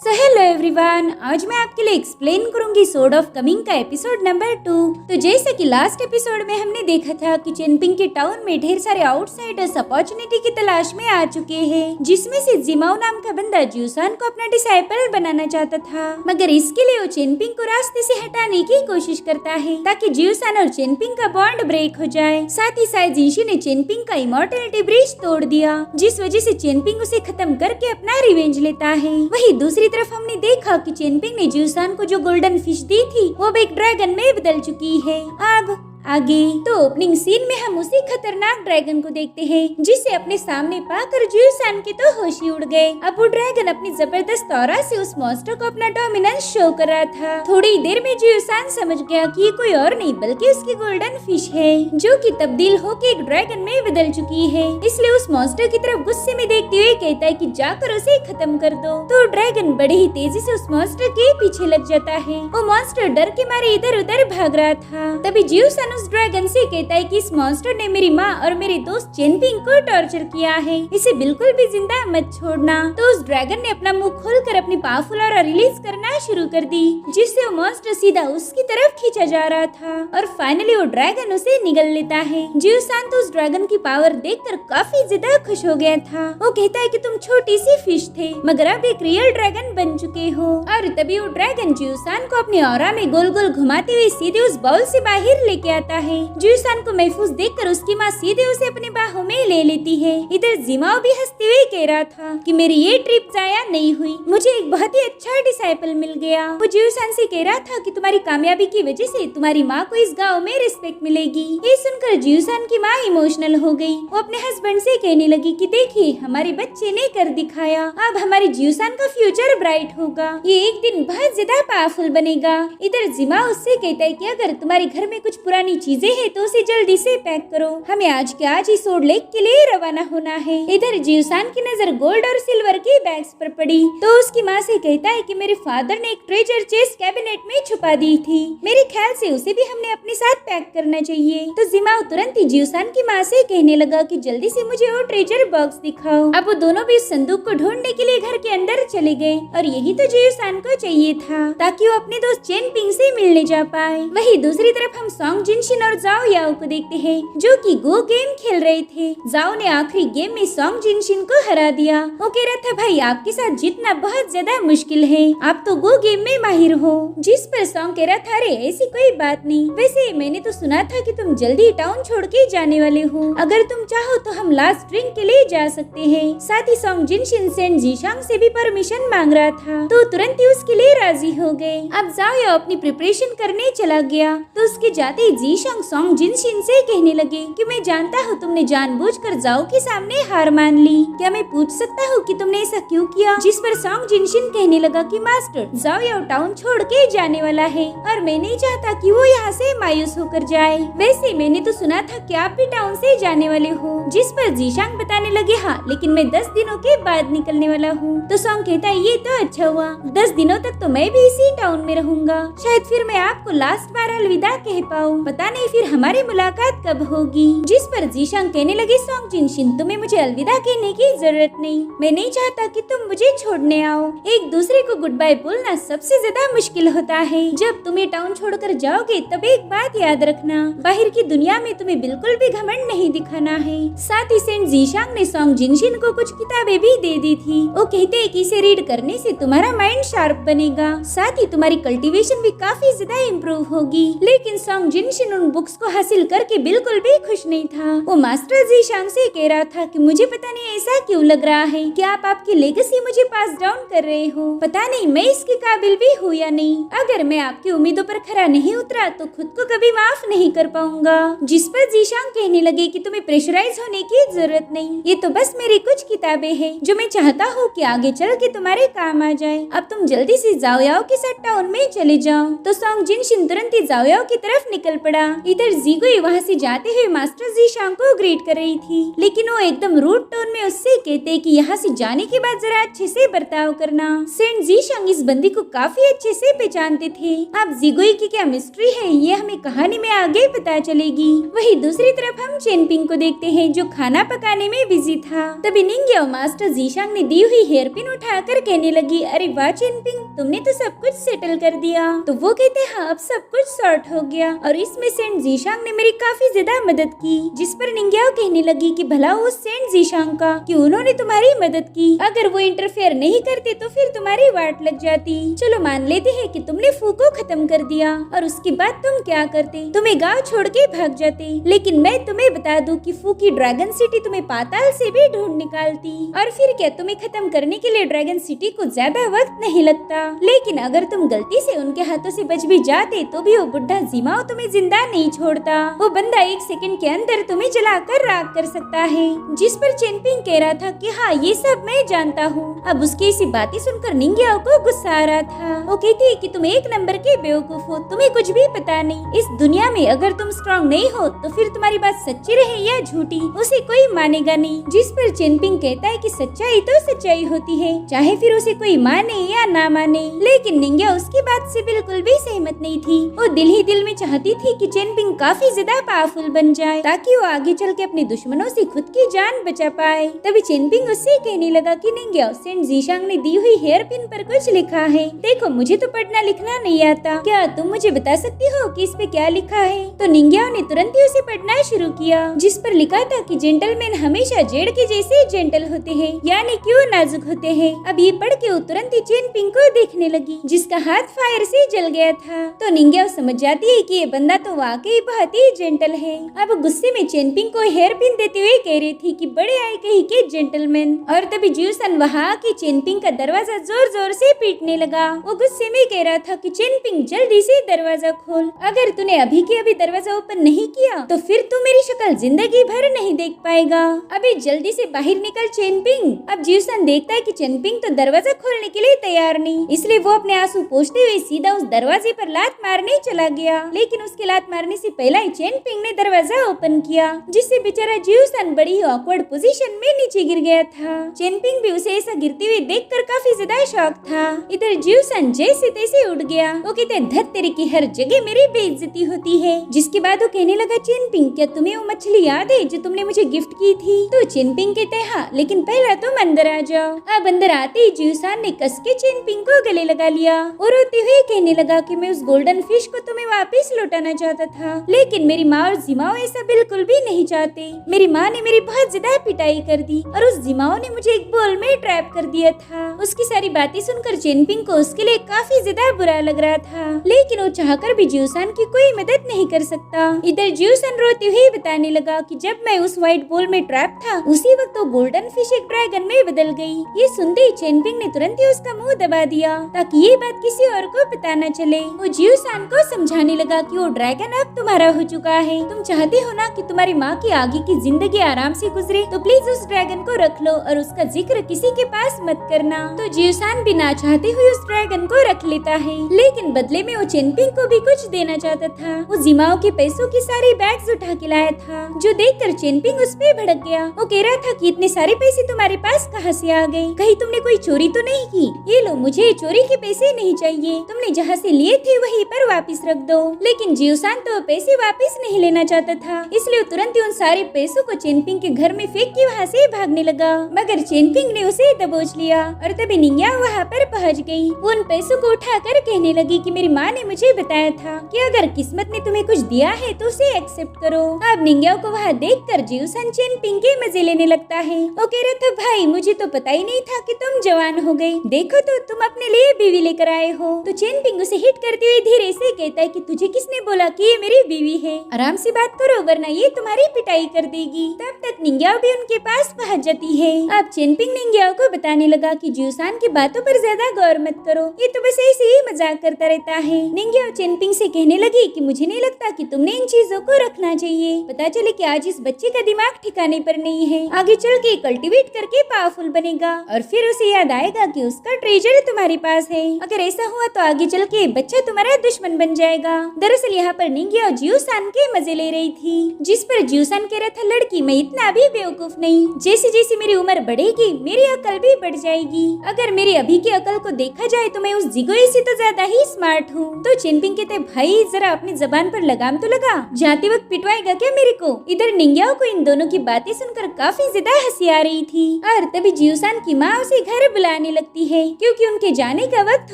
So hello everyone, आज मैं आपके लिए एक्सप्लेन करूंगी सोर्ड ऑफ कमिंग का एपिसोड नंबर 2। तो जैसे कि लास्ट एपिसोड में हमने देखा था कि चेनपिंग के टाउन में ढेर सारे आउटसाइडर्स अपॉर्चुनिटी की तलाश में आ चुके हैं, जिसमें से जिमाओ नाम का बंदा ज्यूसान को अपना डिसाइपल बनाना चाहता था। मगर इसके लिए वो चेनपिंग को रास्ते से हटाने की कोशिश करता है ताकि ज्यूसान और चेनपिंग का बॉन्ड ब्रेक हो जाए। साथ ही साथ जिनशी ने चेनपिंग का इमॉर्टलिटी ब्रिज तोड़ दिया, जिस वजह से चेनपिंग उसे खत्म करके अपना रिवेंज लेता है। वही दूसरी तरफ हमने देखा कि चेनपिंग ने ज्यूसान को जो गोल्डन फिश दी थी वो अब एक ड्रैगन में बदल चुकी है। अब आगे तो ओपनिंग सीन में हम उसी खतरनाक ड्रैगन को देखते हैं जिसे अपने सामने पाकर ज्यूसान के तो होश ही उड़ गए। अब वो ड्रैगन अपनी जबरदस्त ऑरा से उस मॉन्स्टर को अपना डोमिनेंस शो कर रहा था। थोड़ी देर में ज्यूसान समझ गया कि ये कोई और नहीं बल्कि उसकी गोल्डन फिश है, जो कि तब्दील होकर एक ड्रैगन में बदल चुकी है। इसलिए उस मॉन्स्टर की तरफ गुस्से में देखते हुए कहता है कि जाकर उसे खत्म कर दो। तो ड्रैगन बड़े ही तेजी से उस मॉन्स्टर के पीछे लग जाता है। वो मॉन्स्टर डर के मारे इधर उधर भाग रहा था। तभी ज्यूसान उस ड्रैगन से कहता है कि इस मॉन्स्टर ने मेरी माँ और मेरे दोस्त चेनपिंग को टॉर्चर किया है, इसे बिल्कुल भी जिंदा मत छोड़ना। तो उस ड्रैगन ने अपना मुंह खोलकर अपनी पावरफुल ऑरा रिलीज करना शुरू कर दी, जिससे वो मॉन्स्टर सीधा उसकी तरफ खींचा जा रहा था और फाइनली वो ड्रैगन उसे निगल लेता है। ज्यूसान तो उस ड्रैगन की पावर देखकर काफी ज्यादा खुश हो गया था। वो कहता है कि तुम छोटी सी फिश थे मगर अब एक रियल ड्रैगन बन चुके हो। और तभी वो ड्रैगन ज्यूसान को अपनी ऑरा में गोल गोल घुमाते हुए सीधे उस बाउल से बाहर लेके आता है। ज्यूसान को महफूज देखकर उसकी माँ सीधे उसे अपने बाहों में ले लेती है। इधर जिमाओ भी हंसते हुए कह रहा था कि मेरी ये ट्रिप जाया नहीं हुई, मुझे एक बहुत ही अच्छा डिसाइपल मिल गया। वो ज्यूसान से कह रहा था कि तुम्हारी कामयाबी की वजह से तुम्हारी माँ को इस गाँव में रिस्पेक्ट मिलेगी। ये सुनकर ज्यूसान की माँ इमोशनल हो गई। वो अपने हस्बैंड से कहने लगी कि देखिए हमारे बच्चे ने कर दिखाया, अब हमारे ज्यूसान का फ्यूचर ब्राइट होगा, ये एक दिन बहुत ज्यादा पावरफुल बनेगा। इधर जिमा उससे कहता है कि अगर तुम्हारे घर में कुछ पुरानी चीजें हैं तो उसे जल्दी से पैक करो, हमें आज के आज ही सोर्ड लेक के लिए रवाना होना है। इधर ज्यूसान की नजर गोल्ड और सिल्वर के बैग्स पर पड़ी तो उसकी माँ से कहता है कि मेरे फादर ने एक ट्रेजर चेस्ट कैबिनेट में छुपा दी थी, मेरे ख्याल से उसे भी हमने अपने साथ पैक करना चाहिए। तो जिमाओ तुरंत ही ज्यूसान की माँ से कहने लगा कि जल्दी से मुझे वो ट्रेजर बॉक्स दिखाओ। अब वो दोनों भी उस संदूक को ढूंढने के लिए घर के अंदर चले गए और यही तो ज्यूसान को चाहिए था ताकि वो अपने दोस्त चेनपिंग से मिलने जा पाए। वही दूसरी तरफ हम सॉन्ग जिनशिन और जाओ याओ को देखते हैं जो कि गो गेम खेल रहे थे। जाओ ने आखिरी गेम में सॉन्ग जिनशिन को हरा दिया। वो कह रहा था भाई आपके साथ जीतना बहुत ज्यादा मुश्किल है, आप तो गो गेम में माहिर हो। जिस पर सॉन्ग कह रहा था अरे ऐसी कोई बात नहीं, वैसे मैंने तो सुना था कि तुम जल्दी टाउन छोड़ के जाने वाले हो, अगर तुम चाहो तो हम लास्ट ड्रिंक के लिए जा सकते हैं। साथ ही सॉन्ग जिनशिन सेन जीशांग से भी परमिशन मांग रहा था तो तुरंत ही उसके लिए राजी हो गए। अब जाओ याओ अपनी प्रिपरेशन करने चला गया तो उसके जाते ही जीशांग सॉन्ग जिनशिन से कहने लगे कि मैं जानता हूँ तुमने जानबूझकर जाओ के सामने हार मान ली, क्या मैं पूछ सकता हूँ कि तुमने ऐसा क्यों किया? जिस पर सॉन्ग जिनशिन कहने लगा कि मास्टर जाओ याओ टाउन छोड़ के जाने वाला है और मैं नहीं चाहता कि वो यहाँ से मायूस होकर जाए, वैसे मैंने तो सुना था कि आप भी टाउन से जाने वाले हो। जिस पर जीशांग बताने लगे हाँ लेकिन मैं 10 दिनों के बाद निकलने वाला हूँ। तो सॉन्ग कहता है ये तो अच्छा हुआ, 10 दिनों तक तो मैं भी इसी टाउन में रहूंगा, शायद फिर मैं आपको लास्ट बार अलविदा कह पाऊँ, पता नहीं फिर हमारी मुलाकात कब होगी। जिस पर जीशांग कहने लगे सॉन्ग जिनशिन तुम्हें मुझे अलविदा कहने की जरूरत नहीं, मैं नहीं चाहता कि तुम मुझे छोड़ने आओ। एक दूसरे को गुड बाय बोलना सबसे ज्यादा मुश्किल होता है, जब तुम्हें टाउन छोड़कर जाओगे तब एक बात याद रखना, बाहर की दुनिया में तुम्हें बिल्कुल भी घमंड नहीं दिखाना है। साथ ही सेंट जीशांग ने सॉन्ग जिनशिन को कुछ किताबें भी दे दी थी। वो कहते हैं कि इसे रीड करने से तुम्हारा माइंड शार्प बनेगा, साथ ही तुम्हारी कल्टीवेशन भी काफी ज्यादा इम्प्रूव होगी। लेकिन सॉन्ग जिनशिन उन बुक्स को हासिल करके बिल्कुल भी खुश नहीं था। वो मास्टर जीशांग से कह रहा था कि मुझे पता नहीं ऐसा क्यों लग रहा है कि आप आपकी लेगेसी मुझे पास डाउन कर रहे हो, पता नहीं मैं इसके काबिल भी हूँ या नहीं, अगर मैं आपकी उम्मीदों पर खरा नहीं उतरा तो खुद को कभी माफ नहीं कर पाऊंगा। जिस पर जीशांग कहने लगे कि तुम्हें प्रेशराइज होने की जरूरत नहीं, ये तो बस मेरी कुछ किताबें हैं जो मैं चाहता हूँ कि आगे चल के तुम्हारे काम आ जाए, अब तुम जल्दी से जाओ याओ के साथ टाउन में चले जाओ। तो सॉन्ग जिनशिन तुरंत ही जाओ याओ की तरफ निकल पड़ा। इधर जीगोई वहाँ से जाते हुए मास्टर जीशांग को ग्रीट कर रही थी, लेकिन वो एकदम रूड टोन में उससे कहते कि यहाँ से जाने के बाद जरा अच्छे से बर्ताव करना। सेंट जीशांग इस बंदी को काफी अच्छे से पहचानते थे। अब जीगोई की क्या मिस्ट्री है ये हमें कहानी में आगे पता चलेगी। वही दूसरी तरफ हम चेनपिंग को देखते हैं जो खाना पकाने में बिजी था। तभी निंग्या मास्टर जीशांग ने दी हुई हेयर पिन उठाकर कहने लगी, अरे वाह चेनपिंग, तुमने तो सब कुछ सेटल कर दिया। तो वो कहते हाँ अब सब कुछ सॉर्ट हो गया और इसमें सेंट जीशांग ने मेरी काफी ज्यादा मदद की। जिस पर निंग्या कहने लगी कि भला वो सेंट जीशांग का कि उन्होंने तुम्हारी मदद की, अगर वो इंटरफेयर नहीं करते तो फिर तुम्हारी वाट लग जाती। चलो मान लेते हैं कि तुमने फू को खत्म कर दिया और उसके बाद तुम क्या करते, तुम्हें गाँव छोड़ के भाग जाते। लेकिन मैं तुम्हें बता दूं कि फू की ड्रैगन सिटी तुम्हें पाताल से भी ढूंढ निकालती और फिर क्या तुम्हें खत्म करने के लिए ड्रैगन सिटी को ज्यादा वक्त नहीं लगता। लेकिन अगर तुम गलती से उनके हाथों से बच भी जाते तो भी वो बुढ़ा जिमाओ तुम्हें जिंदा नहीं छोड़ता। वो बंदा 1 सेकंड के अंदर तुम्हें जलाकर राख कर सकता है। जिस पर चेनपिंग कह रहा था कि हाँ ये सब मैं जानता हूँ। अब उसकी ऐसी बातें सुनकर निंग्या को गुस्सा आ रहा था। वो कहती है कि तुम एक नंबर के बेवकूफ हो, तुम्हें कुछ भी पता नहीं। इस दुनिया में अगर तुम स्ट्रॉन्ग नहीं हो तो फिर तुम्हारी बात सच्ची रहे या झूठी उसे कोई मानेगा नहीं। जिस पर चेनपिंग कहता है कि सच्चाई तो सच्चाई होती है, चाहे फिर उसे कोई माने या ना माने। लेकिन निंग्या उसकी बात से बिल्कुल भी सहमत नहीं थी। वो दिल ही दिल में चाहती थी कि चेनपिंग काफी ज्यादा पावरफुल बन जाए ताकि वो आगे चल के अपने दुश्मनों से खुद की जान बचा पाए। तभी चेनपिंग उससे कहने लगा कि निंग्या सेंट जीशांग ने दी हुई हेयर पिन पर कुछ लिखा है। देखो मुझे तो पढ़ना लिखना नहीं आता, क्या तुम मुझे बता सकती हो कि इस पे क्या लिखा है? तो निंग्या ने तुरंत ही उसे पढ़ना शुरू किया, जिस पर लिखा था कि जेंटलमैन हमेशा जेड़ के जैसे जेंटल होते हैं, यानी कि वो नाजुक होते हैं। अब ये पढ़ के वो तुरंत ही चेनपिंग को देखने लगी जिसका हाथ फायर से जल गया था। तो निंग्या समझ जाती है कि ये बंदा तो वाकई बहुत ही जेंटल है। अब गुस्से में चेनपिंग को हेयर पिन देते हुए कह रही थी कि बड़े आए कहीं के जेंटलमैन। और तभी ज्यूसन वहाँ की चेनपिंग का दरवाजा जोर जोर से पीटने लगा। वो गुस्से में कह रहा था कि चेनपिंग जल्दी से दरवाजा खोल, अगर तूने अभी के अभी दरवाजा ओपन नहीं किया तो फिर तू मेरी शक्ल जिंदगी भर नहीं देख पाएगा। अभी जल्दी से बाहर निकल चेनपिंग। अब ज्यूसन देखता है कि चेनपिंग तो दरवाजा खोलने के लिए तैयार नहीं, इसलिए वो अपने आंसू पोंछते हुए सीधा उस दरवाजे पर लात मारने चला गया। लेकिन उसके लात मारने से पहले ही चेनपिंग ने दरवाजा ओपन किया, जिससे बेचारा ज्यूसन बड़ी ही ऑकवर्ड पोजीशन में नीचे गिर गया था। चेनपिंग भी उसे ऐसा गिरते हुए देखकर काफी ज्यादा शॉक था। इधर ज्यूसन जैसे तैसे उठ गया। वो कहते धत तेरे की हर जगह मेरी बेइज्जती होती है। जिसके बाद वो कहने लगा चेनपिंग क्या तुम्हें वो मछली याद है जो तुमने मुझे गिफ्ट की थी? तो चेनपिंग कहते हाँ, लेकिन पहला तुम अंदर आ जाओ। अब अंदर आते ही ज्यूसन ने कस के चेनपिंग को गले लगा लिया और रोते हुए कहने लगा कि मैं उस गोल्डन फिश को तुम्हें वापस लौटाना चाहता था, लेकिन मेरी माँ और जिमाओ ऐसा बिल्कुल भी नहीं चाहते। मेरी माँ ने मेरी बहुत ज्यादा पिटाई कर दी और उस जिमाओ ने मुझे एक बोल में ट्रैप कर दिया था। उसकी सारी बातें सुनकर चेनपिंग को उसके लिए काफी ज्यादा बुरा लग रहा था, लेकिन वो चाहकर भी ज्यूसन की कोई मदद नहीं कर सकता। इधर ज्यूसन रोते हुए बताने लगा कि जब मैं उस व्हाइट बोल में ट्रैप था उसी वक्त तो गोल्डन फिश एक ड्रैगन में बदल गई। ये सुनते ही चेनपिंग ने तुरंत ही उसका मुंह दबा दिया ताकि ये बात किसी और को पता न चले। वो ज्यूसन को समझाने लगा कि वो ड्रैगन अब तुम्हारा हो चुका है, तुम चाहते हो ना कि तुम्हारी माँ की आगे की जिंदगी आराम से गुजरे, तो प्लीज उस ड्रैगन को रख लो और उसका जिक्र किसी के पास मत करना। तो ज्यूसन बिना चाहते हुए उस ड्रैगन को रख लेता है, लेकिन बदले में वो चेनपिंग को भी कुछ देना चाहता था। वो जिमाओ के पैसों की सारी बैग्स उठा के लाया था, जो देखकर चेनपिंग उस पे भड़क गया। वो कह रहा था कि इतने सारे पैसे तुम्हारे पास कहाँ से आ गए? कहीं तुमने कोई चोरी तो नहीं की? ये लो, मुझे चोरी के पैसे नहीं चाहिए, तुमने जहाँ से लिए थे वहीं पर वापस रख दो। लेकिन ज्यूसन तो पैसे वापस नहीं लेना चाहता था, इसलिए तुरंत ही उन सारे पैसों को चेनपिंग के घर में फेंक के वहाँ से भागने लगा। मगर चेनपिंग ने उसे दबोच लिया और तभी निंग्या वहाँ पर पहुँच गई। वो उन पैसों को उठाकर कहने लगी कि मेरी माँ ने मुझे बताया था कि अगर किस्मत ने तुम्हें कुछ दिया है तो उसे एक्सेप्ट करो। अब निंग्या को वहाँ देखकर ज्यूसन चेनपिंग के मजे लेने लगता है। वो कह रहा था भाई मुझे तो पता ही नहीं था कि तुम जवान हो गए, देखो तो तुम अपने लिए बीवी लेकर आए हो। तो चेनपिंग उसे हिट करते हुए धीरे से कहता है कि तुझे किसने बोला कि ये मेरी बीवी है? आराम से बात करो वरना ये तुम्हारी पिटाई कर देगी। तब तक निंग्या भी उनके पास पहुँच जाती है। अब चेनपिंग निंग्या को बताने लगा कि ज्यूसन की बातों पर ज्यादा गौर मत करो, ये तो बस ऐसे ही मजाक करता रहता है। निंग्या चेनपिंग से कहने लगी कि मुझे नहीं लगता कि तुमने इन चीजों को रखना चाहिए, पता चले कि आज इस बच्चे का दिमाग ठिकाने पर नहीं है, आगे चल के कल्टीवेट करके पावरफुल बनेगा और फिर उसे याद आएगा कि उसका ट्रेजर तुम्हारे पास है। अगर ऐसा हुआ तो आगे चल के बच्चा तुम्हारा दुश्मन बन जाएगा। दरअसल यहाँ पर निंगिया और जियोसान के मजे ले रही थी, जिस पर जियोसान कह रहा था लड़की मैं इतना भी बेवकूफ नहीं, जैसे जैसे मेरी उम्र बढ़ेगी मेरी अकल भी बढ़ जाएगी। अगर मेरी अभी की अकल को देखा जाए तो मैं उस जिगोई से तो ज्यादा ही स्मार्ट हूँ। तो चेनपिंग कहते भाई जरा अपनी जबान पर लगाम तो लगा, जाते वक्त पिटवाएगा क्या मेरे को। इधर निंगिया को इन दोनों की बातें सुनकर काफी ज्यादा हंसी आ रही थी और तभी जियोसान की माँ उसे घर बुलाने लगती है क्योंकि उनके जाने का वक्त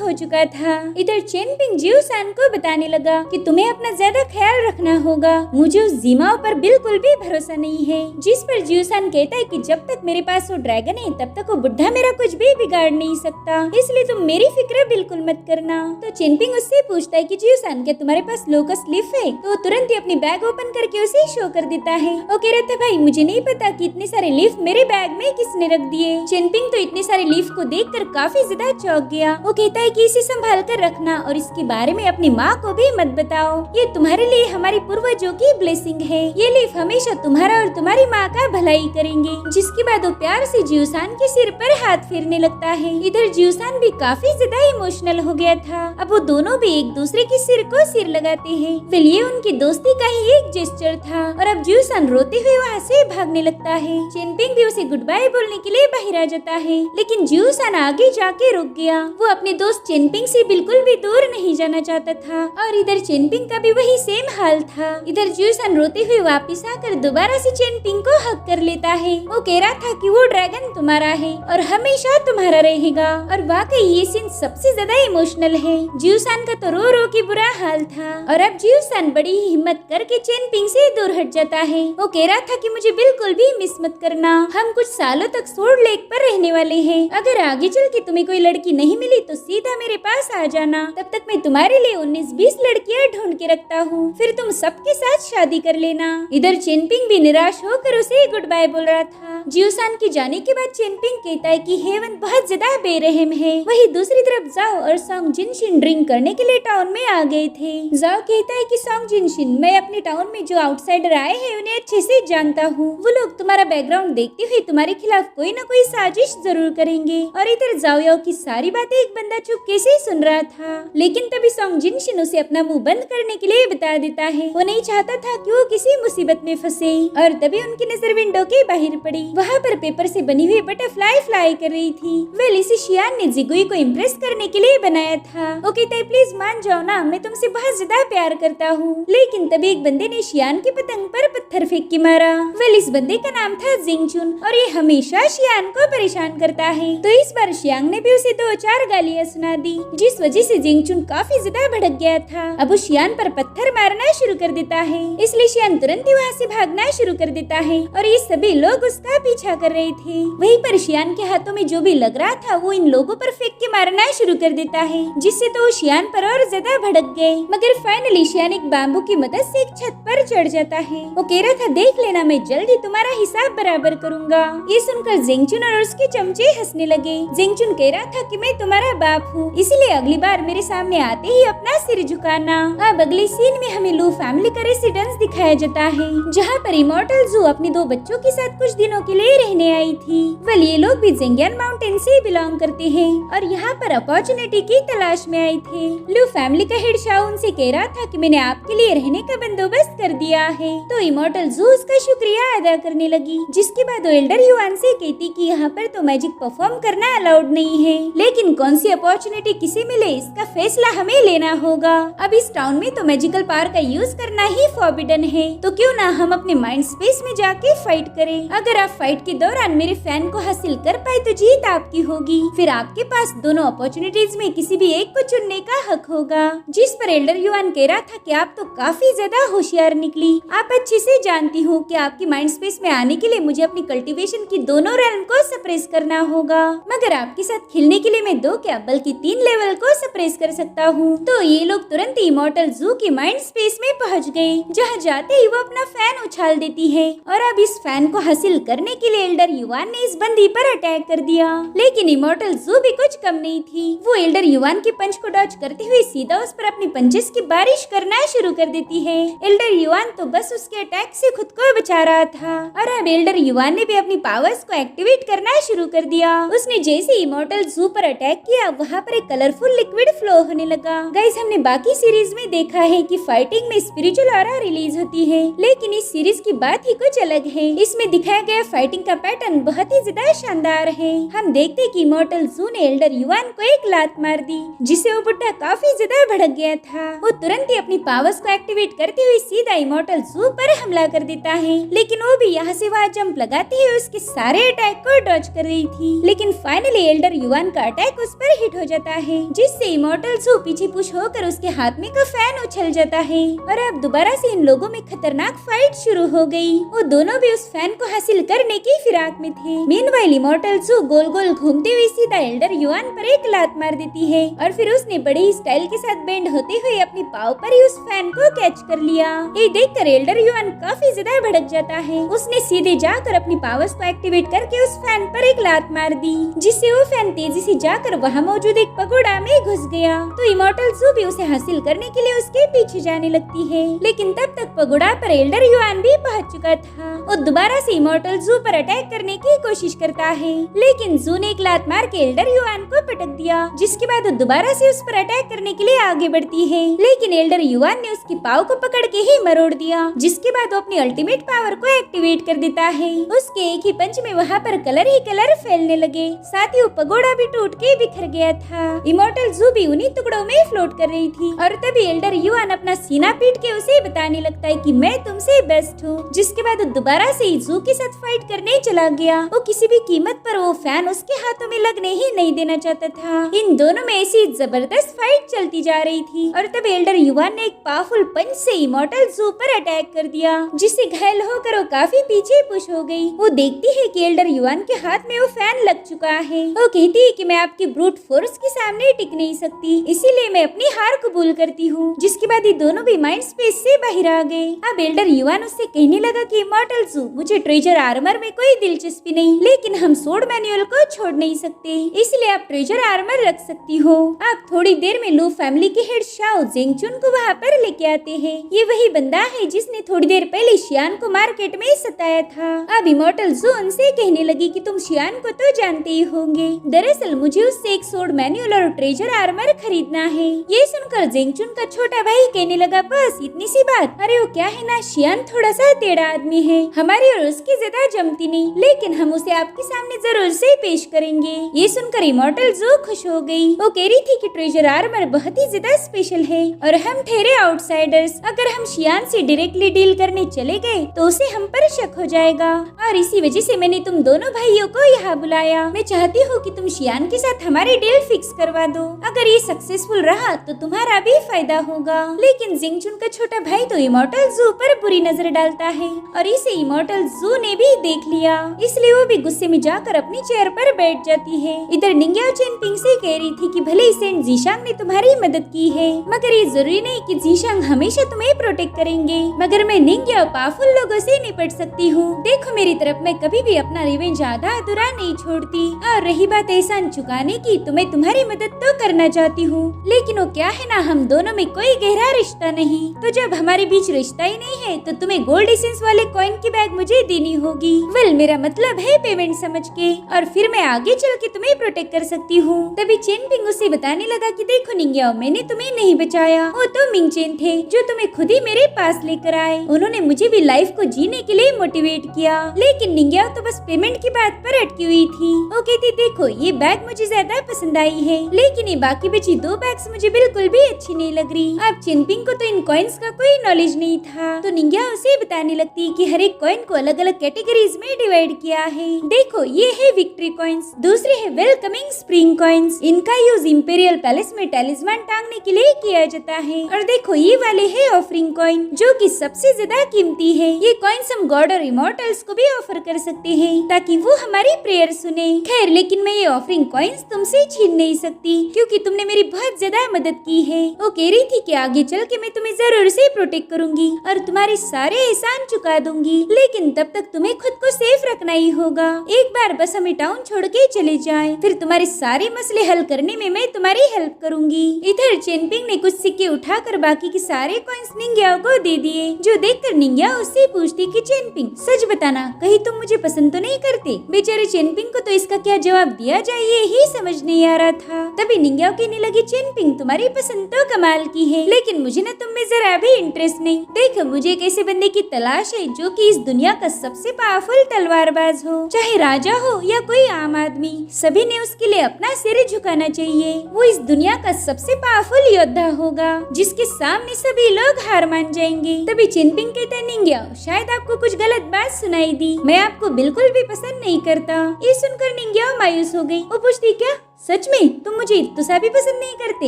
हो चुका था। इधर चेनपिंग जियोसान को बताने लगा कि तुम्हें अपना ज्यादा ख्याल रखना होगा, मुझे उस जीमाओ पर बिल्कुल भी भरोसा नहीं है। जिस पर जियोसान कहता है कि जब तक मेरे पास वो ड्रैगन है तब तक वो बुढ़ा मेरा कुछ भी बिगाड़ नहीं सकता, इसलिए तुम मेरी फिक्र बिल्कुल मत करना। तो चेनपिंग उससे पूछता है कि जियोसान क्या तुम्हारे पास लोकस लीफ है? तो तुरंत ही अपनी बैग ओपन करके उसे शो कर देता है। वो कह रहा था भाई मुझे नहीं पता कि इतने सारे लीफ मेरे बैग में किसने रख दिए। चेनपिंग तो इतने सारे लीफ को देखकर काफी ज्यादा चौंक गया। वो कहता है कि इसे संभाल कर रखना और इसके बारे में अपनी माँ को भी मत बताओ, ये तुम्हारे लिए हमारी पूर्वजों की ब्लेसिंग है, ये लीफ हमेशा तुम्हारा और तुम्हारी माँ का भलाई करेंगे। जिसके बाद वो प्यार से जियोसान के सिर पर हाथ फेरने लगता है। इधर जियोसान भी काफी ज्यादा इमोशनल हो गया था। अब वो दोनों भी एक दूसरे के सिर को सिर लगाते हैं। फिर ये उनकी दोस्ती का ही एक जेस्चर था और अब जियोसान रोते हुए वहाँ से भागने लगता है। चेनपिंग भी उसे गुड बाय बोलने के लिए बाहर आ जाता है, लेकिन जियोसान आगे जाके रुक गया। वो अपने दोस्त चेनपिंग से बिल्कुल भी दूर नहीं जाना चाहता था और इधर चेनपिंग का भी वही सेम हाल था। इधर जियोसान रोते हुए वापस आकर दोबारा से चेनपिंग को हक कर लेता है। वो कह रहा था कि वो ड्रैगन तुम्हारा है और हमेशा तुम्हारा रहेगा। और वाकई ये सीन सबसे ज्यादा इमोशनल है। जियोसान का तो रो रो के बुरा हाल था और अब जियोसान बड़ी ही हिम्मत करके चेनपिंग से दूर हट जाता है। वो कह रहा था कि मुझे बिल्कुल भी मिस मत करना, हम कुछ सालों तक सोर्ड लेक पर रहने वाले हैं। अगर आगे चल के तुम्हें कोई लड़की नहीं मिली तो सीधा मेरे पास आ जाना, तब तक मैं तुम्हारे लिए 19-20 लड़कियां ढूंढ के रखता हूँ, फिर तुम सबके साथ शादी कर लेना। इधर चेनपिंग भी निराश होकर उसे गुड बाय बोल रहा था। जियोसान के जाने के बाद चेनपिंग कहता है कि हेवन बहुत ज्यादा बेरहम है। वही दूसरी तरफ जाओ और सॉन्ग जिनशिन ड्रिंक करने के लिए टाउन में आ गए थे। जाओ कहता है कि सॉन्ग जिनशिन मैं अपने टाउन में जो आउटसाइडर आए हैं उन्हें अच्छे से जानता हूँ, वो लोग तुम्हारा बैकग्राउंड देखते हुए तुम्हारे खिलाफ कोई न कोई साजिश जरूर करेंगे। और इधर जाओ की सारी बातें एक बंदा चुपके से सुन रहा था, लेकिन तभी सॉन्ग जिनशिन उसे अपना मुंह बंद करने के लिए बता देता है। वो नहीं चाहता था कि वो किसी मुसीबत में फंसे। और तभी उनकी नजर विंडो के बाहर पड़ी। वहाँ पर पेपर से बनी हुई बटरफ्लाई फ्लाई कर रही थी। वेल इसे शियान ने जिगुई को इम्प्रेस करने के लिए बनाया था। वो कहता है प्लीज मान जाओ ना, मैं तुमसे बहुत ज्यादा प्यार करता हूँ। लेकिन तभी एक बंदे ने शियान की पतंग पर पत्थर फेंक के मारा। वेल इस बंदे का नाम था जिंगचुन और ये हमेशा शियान को परेशान करता है। तो इस बार शियांग ने भी उसे 2-4 गालियाँ सुना दी, जिस वजह से जिंगचुन काफी ज्यादा भड़क गया था। अब वो शियान पर पत्थर मारना शुरू कर देता है, इसलिए शियान तुरंत ही वहाँ से भागना शुरू कर देता है और ये सभी लोग उसका पीछा कर रहे थे। वहीं पर शियान के हाथों में जो भी लग रहा था वो इन लोगों पर फेंक के मारना शुरू कर देता है, जिससे तो वो शियान पर और ज्यादा भड़क गए। मगर फाइनली शियान एक बाम्बू की मदद से एक छत पर चढ़ जाता है। वो कह रहा था देख लेना मैं जल्दी तुम्हारा हिसाब बराबर करूंगा। ये सुनकर जिंगचुन और उसके चमचे हंसने लगे। जिंगचुन कह रहा था कि मैं तुम्हारा बाप हूँ, इसलिए अगली बार मेरे सामने आते ही अपना सिर झुकाना। अब अगले सीन में हमें लू फैमिली का रेसिडेंस दिखाया जाता है, जहाँ पर इमॉर्टल जू अपने 2 बच्चों के साथ कुछ दिनों के लिए रहने आई थी। वेल ये लोग भी जेंगियन माउंटेन से बिलोंग करते हैं और यहाँ पर अपॉर्चुनिटी की तलाश में आए थे। लू फैमिली का हेड शाओ उनसे कह रहा था कि मैंने आपके लिए रहने का बंदोबस्त कर दिया है। तो इमॉर्टल जू उसका शुक्रिया अदा करने लगी, जिसके बाद वो एल्डर युआन से कहती कि यहाँ पर तो मैजिक परफॉर्म करना अलाउड नहीं है, लेकिन कौन सी अपॉर्चुनिटी किसे मिले इसका फैसला हमें लेना होगा। अब इस टाउन में तो मैजिकल पावर का यूज करना ही फॉरबिडन है, तो क्यों ना हम अपने माइंड स्पेस में जाके फाइट करें। अगर आप फाइट के दौरान मेरे फैन को हासिल कर पाए तो जीत आपकी होगी, फिर आपके पास दोनों अपॉर्चुनिटीज में किसी भी एक को चुनने का हक होगा। जिस पर एल्डर युआन कह रहा था कि आप तो काफी ज्यादा होशियार निकली, आप अच्छे से जानती हो कि आपके माइंड स्पेस में आने के लिए मुझे अपनी कल्टीवेशन की दोनों रैंक को सप्रेस करना होगा, मगर आपके साथ खेलने के लिए मैं 2 क्या बल्कि 3 लेवल को सप्रेस कर सकता हूँ। तो ये लोग तुरंत ही इमॉर्टल जू के माइंड स्पेस में पहुँच गए, जहाँ जाते ही वो अपना फैन उछाल देती है और अब इस फैन को हासिल करने के लिए एल्डर युआन ने इस बंदी पर अटैक कर दिया। लेकिन इमॉर्टल जू भी कुछ कम नहीं थी, वो एल्डर युआन के पंच को डॉज करते हुए सीधा उस पर अपनी पंचेस की बारिश करना शुरू कर देती है। एल्डर युआन तो बस उसके अटैक से खुद को बचा रहा था और अब एल्डर युआन ने भी अपनी पावर्स को एक्टिवेट करना शुरू कर दिया। उसने जैसे इमॉर्टल जू पर अटैक किया, वहाँ पर एक कलरफुल लिक्विड फ्लो होने लगा। गाइस हमने बाकी सीरीज में देखा है है कि फाइटिंग में स्पिरिचुअल ऑरा रिलीज होती है, लेकिन इस सीरीज की बात ही कुछ अलग है। इसमें दिखाया गया फाइटिंग का पैटर्न बहुत ही ज्यादा शानदार है। हम देखते कि इमॉर्टल जू ने एल्डर युआन को एक लात मार दी, जिससे वो बुड्ढा काफी ज्यादा भड़क गया था। वो तुरंत ही अपनी पावर्स को एक्टिवेट करते हुए सीधा इमॉर्टल जू पर हमला कर देता है, लेकिन वो भी यहाँ से वहाँ जंप लगाती है उसके सारे अटैक को डॉज कर रही थी। लेकिन फाइनली एल्डर युआन का अटैक उस पर हिट हो जाता है, जिससे इमॉर्टल जू पीछे पुश होकर उसके हाथ में का फैन उछल जाता है और अब दोबारा से इन लोगों में खतरनाक फाइट शुरू हो गई। वो दोनों भी उस फैन को हासिल करने की फिराक में थे। मीनवाइल इमॉर्टल जू गोल गोल घूमते हुए सीधा एल्डर युआन पर एक लात मार देती है और फिर उसने बड़े ही स्टाइल के साथ बेंड होते हुए अपनी पाव पर ही उस फैन को कैच कर लिया। ये देखकर एल्डर युआन काफी ज्यादा भड़क जाता है। उसने सीधे जाकर अपनी पावर्स को एक्टिवेट करके उस फैन पर एक लात मार दी, जिससे वो फैन तेजी से जाकर वहाँ मौजूद एक पगोड़ा में घुस गया। तो इमॉर्टल जू भी उसे हासिल करने के लिए उसके पीछे जाने लगती है, लेकिन तब तक पगोड़ा पर एल्डर युआन भी पहुंच चुका था। वो दोबारा से इमॉर्टल जू पर अटैक करने की कोशिश करता है, लेकिन जू ने एक लात मार के एल्डर युआन को पटक दिया, जिसके बाद वो दोबारा से उस पर अटैक करने के लिए आगे बढ़ती है, लेकिन एल्डर युआन ने उसकी पाव को पकड़ के ही मरोड़ दिया, जिसके बाद वो अपनी अल्टीमेट पावर को एक्टिवेट कर देता है। उसके एक ही पंच में वहाँ पर कलर ही कलर फैलने लगे, साथ ही वो पगोड़ा भी टूट के बिखर गया था। इमॉर्टल जू भी उन्हीं टुकड़ों में फ्लोट कर रही थी और तभी एल्डर युआन अपना सीना पीट के उसे बताने लगता है कि मैं तुमसे बेस्ट हूँ, जिसके बाद वो दोबारा से जू के साथ फाइट करने चला गया। वो किसी भी कीमत पर वो फैन उसके हाथों में लगने ही नहीं देना चाहता था। इन दोनों में ऐसी जबरदस्त फाइट चलती जा रही थी और तब एल्डर युआन ने एक पावरफुल पंच से इमॉर्टल जू पर अटैक कर दिया, जिससे घायल होकर वो काफी पीछे पुश हो गई। वो देखती है कि एल्डर युआन के हाथ में वो फैन लग चुका है। वो कहती है कि मैं आपके ब्रूट फोर्स के सामने टिक नहीं सकती, इसीलिए मैं अपनी हार कबूल करती हूँ। जिसके बाद ये दोनों भी माइंड स्पेस से बाहर आ गए। अब एल्डर युआन उससे कहने लगा कि इमॉर्टल जू, मुझे ट्रेजर आर्मर में कोई दिलचस्पी नहीं, लेकिन हम सोर्ड मैनुअल को छोड़ नहीं सकते, इसलिए आप ट्रेजर आर्मर रख सकती हो। आप थोड़ी देर में लू फैमिली के हेड शाओ जेंगचुन को वहाँ पर लेके आते हैं। ये वही बंदा है जिसने थोड़ी देर पहले शियान को मार्केट में सताया था। अब इमॉर्टल जू उनसे कहने लगी कि तुम शियान को तो जानते ही होंगे, दरअसल मुझे उससे एक सोर्ड मैनुअल और ट्रेजर आर्मर खरीदना है। ये सुनकर जेंगचुन का छोटा भाई कहने लगा, बस इतनी सी बात? अरे वो क्या है ना, शियान थोड़ा सा टेढ़ा आदमी है, हमारी और उसकी ज्यादा जमती नहीं, लेकिन हम उसे आपके सामने जरूर से पेश करेंगे। ये सुनकर इमॉर्टल जू खुश हो गई। वो कह रही थी कि ट्रेजर आर्मर बहुत ही ज्यादा स्पेशल है और हम ठहरे आउटसाइडर्स, अगर हम शियान से डायरेक्टली डील करने चले गए तो उसे हम पर शक हो जाएगा, और इसी वजह से मैंने तुम दोनों भाइयों को यहाँ बुलाया। मैं चाहती हूँ कि तुम शियान के साथ हमारी डील फिक्स करवा दो, अगर ये सक्सेसफुल रहा तो तुम्हारा भी फायदा होगा। लेकिन जेंगचुन का छोटा भाई तो इमॉर्टल जू पर बुरी नजर डालता है और इसे इमॉर्टल जू ने भी देख लिया, इसलिए वो भी गुस्से में जाकर अपनी चेयर पर बैठ जाती है। इधर निंग्याओ चेनपिंग से कह रही थी कि भले ही सेंट जीशांग ने तुम्हारी मदद की है, मगर ये जरूरी नहीं कि जीशांग हमेशा तुम्हें प्रोटेक्ट करेंगे, मगर मैं निंग्याओ पावरफुल लोगों से निपट सकती हूँ। देखो मेरी तरफ, मैं कभी भी अपना रिवेंज आधा अधूरा नहीं छोड़ती, और रही बात एहसान चुकाने की, तो मैं तुम्हारी मदद तो करना चाहती हूँ, लेकिन वो क्या है ना, हम दोनों में कोई गहरा रिश्ता नहीं, तो जब हमारे बीच रिश्ता ही नहीं है तो तुम्हें गोल्ड एसेंस वाले कॉइन की बैग मुझे देनी होगी। वेल, मेरा मतलब है पेमेंट समझ के, और फिर मैं आगे चल के तुम्हें प्रोटेक्ट कर सकती हूँ। तभी चेनपिंग उसे बताने लगा कि देखो निंग्याओ, मैंने तुम्हें नहीं बचाया, वो तो मिंगचेन थे जो तुम्हें खुद ही मेरे पास लेकर आए। उन्होंने मुझे भी लाइफ को जीने के लिए मोटिवेट किया, लेकिन निंग्याओ तो बस पेमेंट की बात पर अटकी हुई थी। वो कहती, देखो ये बैग मुझे ज्यादा पसंद आई है, लेकिन ये बाकी बची दो बैग्स मुझे बिल्कुल भी अच्छी नहीं लग रही। अब चेनपिंग को तो इन कॉइन्स का कोई नॉलेज नहीं था, तो निंग्याओ उसे बताने लगती कि हर एक कॉइन को अलग अलग कैटेगरीज में डिवाइड किया है। देखो ये है विक्ट्री कॉइन्स, दूसरे है वेलकमिंग स्प्रिंग कॉइन्स, इनका यूज इंपीरियल पैलेस में टैलिस्मान टांगने के लिए किया जाता है। और देखो ये वाले है ऑफरिंग कॉइन, जो कि सबसे ज्यादा कीमती है। ये कॉइन्स हम गॉड और इमॉर्टल्स को भी ऑफर कर सकते हैं ताकि वो हमारी प्रेयर सुने। खैर, लेकिन मैं ये ऑफरिंग कॉइन्स तुमसे छीन नहीं सकती, क्योंकि तुमने मेरी बहुत ज्यादा मदद की है। वो कह रही थी कि आगे चल के मैं तुम्हें जरूर से प्रोटेक्ट करूंगी और तुम्हारे सारे एहसान चुका दूंगी, लेकिन तब तक तुम्हें खुद को सेफ रखना ही होगा। एक बार बस हमें टाउन छोड़ के चले जाएं, फिर तुम्हारे सारे मसले हल करने में मैं तुम्हारी हेल्प करूंगी। इधर चेनपिंग ने कुछ सिक्के उठाकर बाकी के सारे कॉइन्स निंग्याओ को दे दिए, जो देखकर निंग्याओ उससे पूछती कि चेनपिंग, सच बताना, कहीं तुम मुझे पसंद तो नहीं करते? बेचारे चेनपिंग को तो इसका क्या जवाब दिया जाए ये ही समझ नहीं आ रहा था। तभी निंग्याओ कहने लगी, चेनपिंग तुम्हारी पसंद तो कमाल की है, लेकिन लेकिन मुझे ना तुम में जरा भी इंटरेस्ट नहीं। देखो, मुझे एक ऐसे बंदे की तलाश है जो कि इस दुनिया का सबसे पावरफुल तलवारबाज हो, चाहे राजा हो या कोई आम आदमी, सभी ने उसके लिए अपना सिर झुकाना चाहिए। वो इस दुनिया का सबसे पावरफुल योद्धा होगा जिसके सामने सभी लोग हार मान जाएंगे। तभी चिनपिंग कहता है, निंग्याओ, शायद आपको कुछ गलत बात सुनाई दी, मैं आपको बिल्कुल भी पसंद नहीं करता। ये सुनकर निंग्याओ मायूस हो गई। वो पूछती, क्या सच में तुम मुझे इत्तुसा भी पसंद नहीं करते?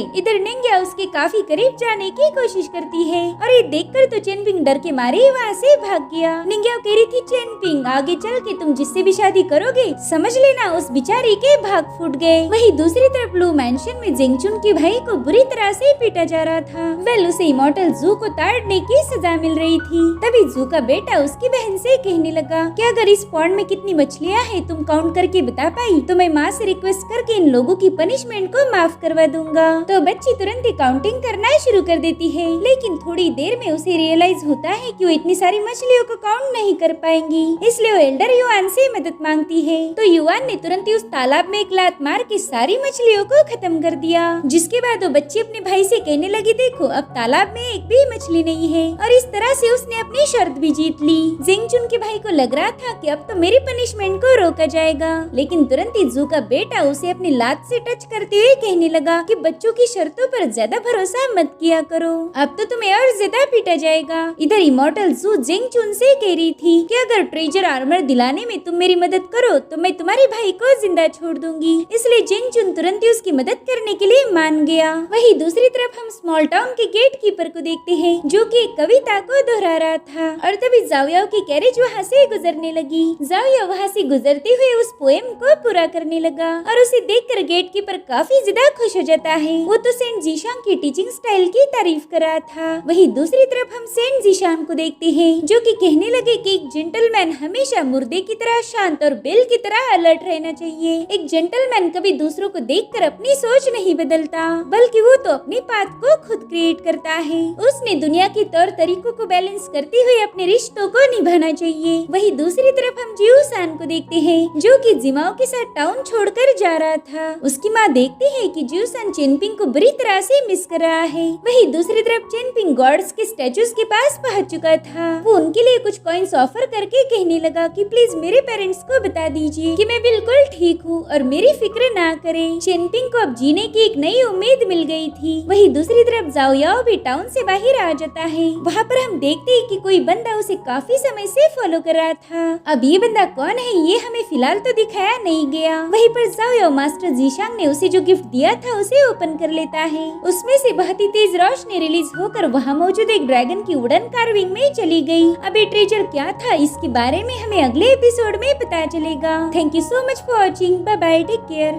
इधर निंग्याओ उसके काफी करीब जाने की कोशिश करती है और ये देखकर तो चिनपिंग डर के मारे वहाँ से भाग गया। निंग्याओ कह रही थी, चिनपिंग, आगे चल के तुम जिससे भी शादी करोगे समझ लेना उस बिचारी के भाग फूट गए। वही दूसरी तरफ ब्लू मैंशन में जेंगचुन के भाई को बुरी तरह से पीटा जा रहा था। वेल, उसे इमॉर्टल जू को ताड़ने की सजा मिल रही थी। तभी जू का बेटा उसकी बहन से कहने लगा कि अगर इस पॉन्ड में कितनी मछलियाँ हैं तुम काउंट करके बता पाई तो मैं माँ से रिक्वेस्ट करके इन लोगों की पनिशमेंट को माफ करवा दूंगा। तो बच्ची तुरंत ही काउंटिंग करना शुरू कर देती है, लेकिन थोड़ी देर में उसे रियलाइज होता है कि वो इतनी सारी मछलियों को काउंट नहीं कर पाएंगी, इसलिए वो एल्डर युआन से मदद मांगती है। तो युआन ने तुरंत ही उस तालाब में एक लात मार के सारी मछलियों को खत्म कर दिया। जिसके बाद वो बच्ची अपने भाई से कहने लगी, देखो अब तालाब में एक भी मछली नहीं है, और इस तरह से उसने अपनी शर्त भी जीत ली। जेंगचुन के भाई को लग रहा था कि अब तो मेरी पनिशमेंट को रोका जाएगा, लेकिन तुरंत ही जू का बेटा उसे अपनी लात से टच करते हुए कहने लगा कि बच्चों की शर्तों पर ज्यादा भरोसा मत किया करो, अब तो तुम्हें और ज्यादा पीटा जाएगा। इधर इमॉर्टल जू जेंगचुन से कह रही थी कि अगर ट्रेजर आर्मर दिलाने में तुम मेरी मदद करो तो मैं तुम्हारे भाई को जिंदा छोड़ दूंगी, इसलिए जेंगचुन तुरंत ही उसकी मदद करने के लिए मान गया। वही दूसरी तरफ हम स्मॉल टाउन के गेट कीपर को देखते हैं जो कि एक कविता को दोहरा रहा था, और तभी जाओयाओ की कैरेज वहाँ से गुजरने लगी। जाओयाओ वहाँ से गुजरते हुए उस पोएम को पूरा करने लगा और उसे देखकर गेट कीपर काफी ज्यादा खुश हो जाता है। वो तो सेंट जीशांग की टीचिंग स्टाइल की तारीफ कर रहा था। वही दूसरी तरफ हम सेंट जीशांग को देखते हैं जो कि कहने लगे कि एक जेंटलमैन हमेशा मुर्दे की तरह शांत और बेल की तरह अलर्ट रहना चाहिए। एक जेंटलमैन कभी दूसरों को देखकर अपनी सोच नहीं बदलता, बल्कि वो तो अपनी बात को खुद क्रिएट करता है। उसने दुनिया के तौर तरीकों को बैलेंस करते हुए अपने रिश्तों को निभाना चाहिए। वही दूसरी तरफ हम जियूसान को देखते हैं जो कि जिमाओ के साथ टाउन छोड़कर जा रहा था। उसकी माँ देखती है कि जियूसान चिनपिंग को बुरी तरह से मिस कर रहा है। वही दूसरी तरफ चिनपिंग गॉड्स के स्टैचूज के पास पहुंच चुका था। वो उनके लिए कुछ कॉइन्स ऑफर करके कहने लगा कि प्लीज मेरे पेरेंट्स को बता दीजिए कि मैं बिल्कुल ठीक हूँ और मेरी फिक्र ना करें। चिनपिंग को अब जीने की एक नई उम्मीद मिल गई थी। वही दूसरी तरफ जाओयाओ भी टाउन से बाहर आ जाता है। वहाँ पर हम देखते हैं कि कोई बंदा उसे काफी समय से फॉलो कर रहा था। अब ये बंदा कौन है ये हमें फिलहाल तो दिखाया नहीं गया। वहीं पर जाओयाओ मास्टर जीशांग ने उसे जो गिफ्ट दिया था उसे ओपन कर लेता है। उसमें से बहुत ही तेज रोशनी रिलीज होकर वहाँ मौजूद एक ड्रैगन की वुडन कार्विंग में चली गई। अब ये ट्रेजर क्या था इसके बारे में हमें अगले एपिसोड में पता चलेगा। Thank you so much for watching. Bye bye, take care.